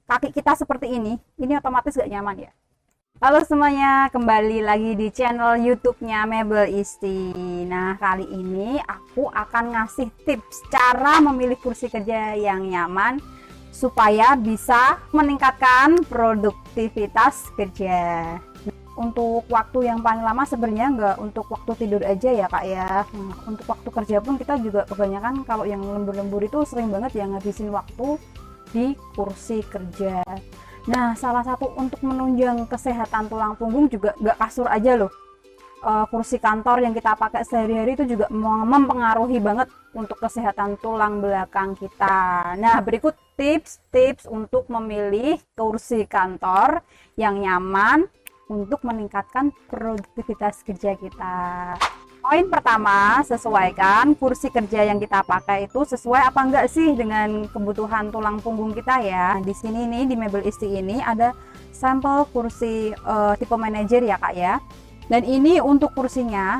kaki kita seperti ini otomatis gak nyaman ya. Halo semuanya, kembali lagi di channel YouTube-nya Mebel Isti. Nah, kali ini aku akan ngasih tips cara memilih kursi kerja yang nyaman supaya bisa meningkatkan produktivitas kerja. Untuk waktu yang paling lama sebenarnya nggak untuk waktu tidur aja ya kak ya. Untuk waktu kerja pun kita juga kebanyakan kalau yang lembur-lembur itu sering banget yang ngabisin waktu di kursi kerja. Nah, salah satu untuk menunjang kesehatan tulang punggung juga nggak kasur aja loh. Kursi kantor yang kita pakai sehari-hari itu juga mempengaruhi banget untuk kesehatan tulang belakang kita. Nah, berikut tips-tips untuk memilih kursi kantor yang nyaman untuk meningkatkan produktivitas kerja kita. Poin pertama, sesuaikan kursi kerja yang kita pakai itu sesuai apa enggak sih dengan kebutuhan tulang punggung kita ya. Di sini nih di Mebel Isti ini ada sampel kursi tipe manajer ya kak ya. Dan ini untuk kursinya.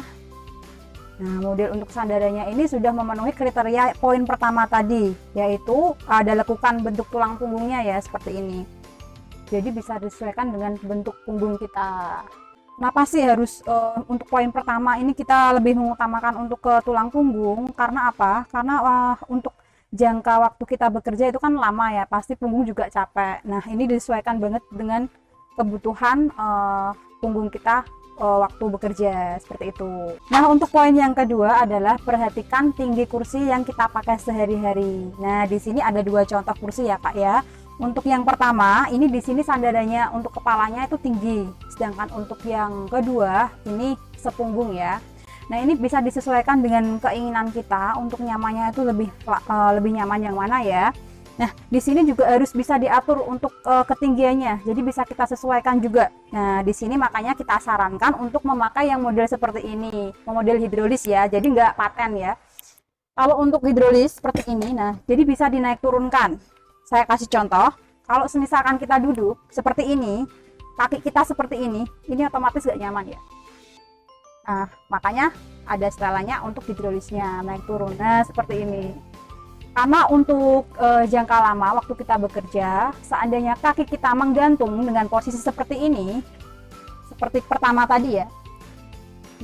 Nah, model untuk sandarannya ini sudah memenuhi kriteria poin pertama tadi, yaitu ada lekukan bentuk tulang punggungnya ya seperti ini. Jadi bisa disesuaikan dengan bentuk punggung kita. Kenapa sih harus untuk poin pertama ini kita lebih mengutamakan untuk ke tulang punggung? Karena apa? Karena untuk jangka waktu kita bekerja itu kan lama ya, pasti punggung juga capek. Nah, ini disesuaikan banget dengan kebutuhan punggung kita waktu bekerja seperti itu. Nah, untuk poin yang kedua adalah perhatikan tinggi kursi yang kita pakai sehari-hari. Nah, di sini ada dua contoh kursi ya kak ya. Untuk yang pertama, ini di sini sandarannya untuk kepalanya itu tinggi, sedangkan untuk yang kedua ini sepunggung ya. Nah, ini bisa disesuaikan dengan keinginan kita untuk nyamannya itu lebih nyaman yang mana ya. Nah, di sini juga harus bisa diatur untuk ketinggiannya, jadi bisa kita sesuaikan juga. Nah, di sini makanya kita sarankan untuk memakai yang model seperti ini, model hidrolis ya, jadi nggak paten ya. Kalau untuk hidrolis seperti ini, nah jadi bisa dinaik turunkan. Saya kasih contoh, kalau misalkan kita duduk seperti ini, kaki kita seperti ini otomatis gak nyaman ya. Nah, makanya ada setelannya untuk hidrolisnya, naik turun. Nah, seperti ini. Karena untuk jangka lama waktu kita bekerja, seandainya kaki kita menggantung dengan posisi seperti ini, seperti pertama tadi ya.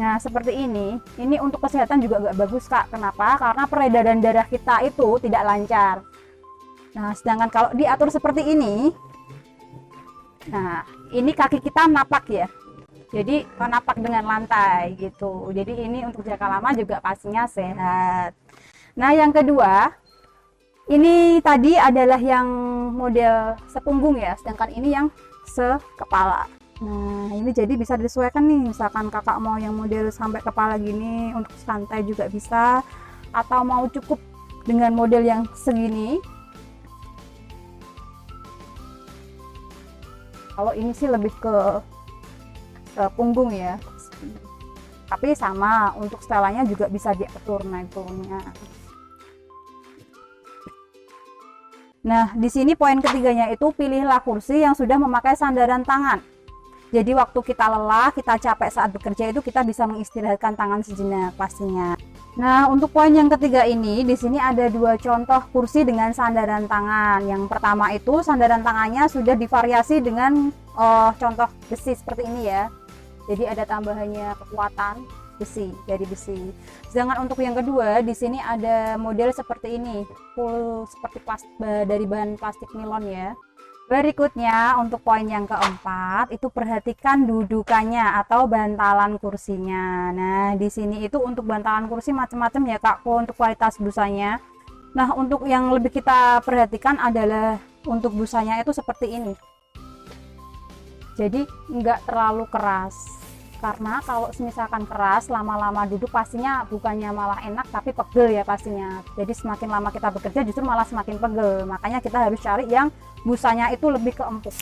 Nah, seperti ini untuk kesehatan juga gak bagus kak. Kenapa? Karena peredaran darah kita itu tidak lancar. Nah, sedangkan kalau diatur seperti ini, nah ini kaki kita napak ya, jadi napak dengan lantai gitu. Jadi ini untuk jangka lama juga pastinya sehat. Nah, yang kedua, ini tadi adalah yang model sepunggung ya, sedangkan ini yang sekepala. Nah, ini jadi bisa disesuaikan nih, misalkan kakak mau yang model sampai kepala gini untuk santai juga bisa, atau mau cukup dengan model yang segini. Kalau ini sih lebih ke punggung ya, tapi sama untuk setelannya juga bisa diatur naik turunnya. Nah, di sini poin ketiganya itu pilihlah kursi yang sudah memakai sandaran tangan. Jadi waktu kita lelah, kita capek saat bekerja itu kita bisa mengistirahatkan tangan sejenak pastinya. Nah, untuk poin yang ketiga ini, di sini ada dua contoh kursi dengan sandaran tangan. Yang pertama itu sandaran tangannya sudah divariasi dengan contoh besi seperti ini ya. Jadi ada tambahannya kekuatan besi, dari besi. Sedangkan untuk yang kedua, di sini ada model seperti ini, full seperti dari bahan plastik nilon ya. Berikutnya untuk poin yang keempat itu perhatikan dudukannya atau bantalan kursinya. Nah, di sini itu untuk bantalan kursi macam-macam ya kak, untuk kualitas busanya. Nah, untuk yang lebih kita perhatikan adalah untuk busanya itu seperti ini. Jadi nggak terlalu keras. Karena kalau misalkan keras lama-lama duduk pastinya bukannya malah enak tapi pegel ya pastinya. Jadi semakin lama kita bekerja justru malah semakin pegel. Makanya kita harus cari yang busanya itu lebih ke empuk.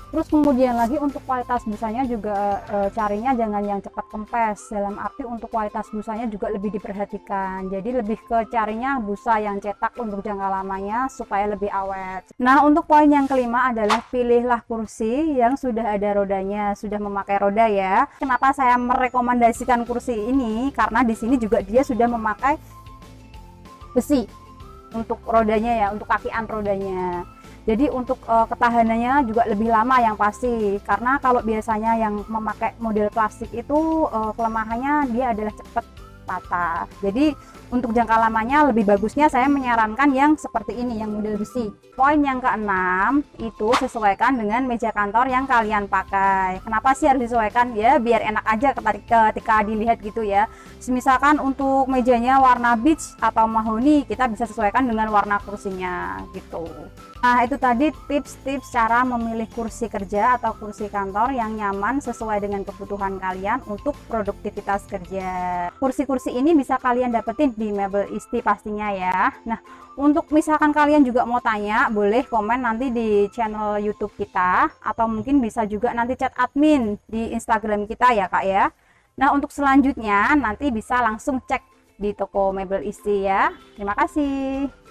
Terus kemudian lagi untuk kualitas busanya juga carinya jangan yang cepat kempes, dalam arti untuk kualitas busanya juga lebih diperhatikan. Jadi lebih ke carinya busa yang cetak untuk jangka lamanya supaya lebih awet. Nah, untuk poin yang kelima adalah pilihlah kursi yang sudah ada rodanya, sudah memakai roda ya. Kenapa saya merekomendasikan kursi ini? Karena di sini juga dia sudah memakai besi. untuk rodanya ya, untuk kakian rodanya. Jadi untuk ketahanannya juga lebih lama yang pasti, karena kalau biasanya yang memakai model plastik itu kelemahannya dia adalah cepat patah. Jadi untuk jangka lamanya lebih bagusnya saya menyarankan yang seperti ini, yang model besi. Poin yang keenam itu sesuaikan dengan meja kantor yang kalian pakai. Kenapa sih harus disesuaikan? Ya biar enak aja ketika dilihat gitu ya. Misalkan untuk mejanya warna beige atau mahoni, kita bisa sesuaikan dengan warna kursinya gitu. Nah, itu tadi tips-tips cara memilih kursi kerja atau kursi kantor yang nyaman sesuai dengan kebutuhan kalian untuk produktivitas kerja. Kursi-kursi ini bisa kalian dapetin di Mebel Isti pastinya ya. Nah, untuk misalkan kalian juga mau tanya, boleh komen nanti di channel YouTube kita, atau mungkin bisa juga nanti chat admin di Instagram kita ya Kak ya. Nah, untuk selanjutnya nanti bisa langsung cek di toko Mebel Isti ya. Terima kasih.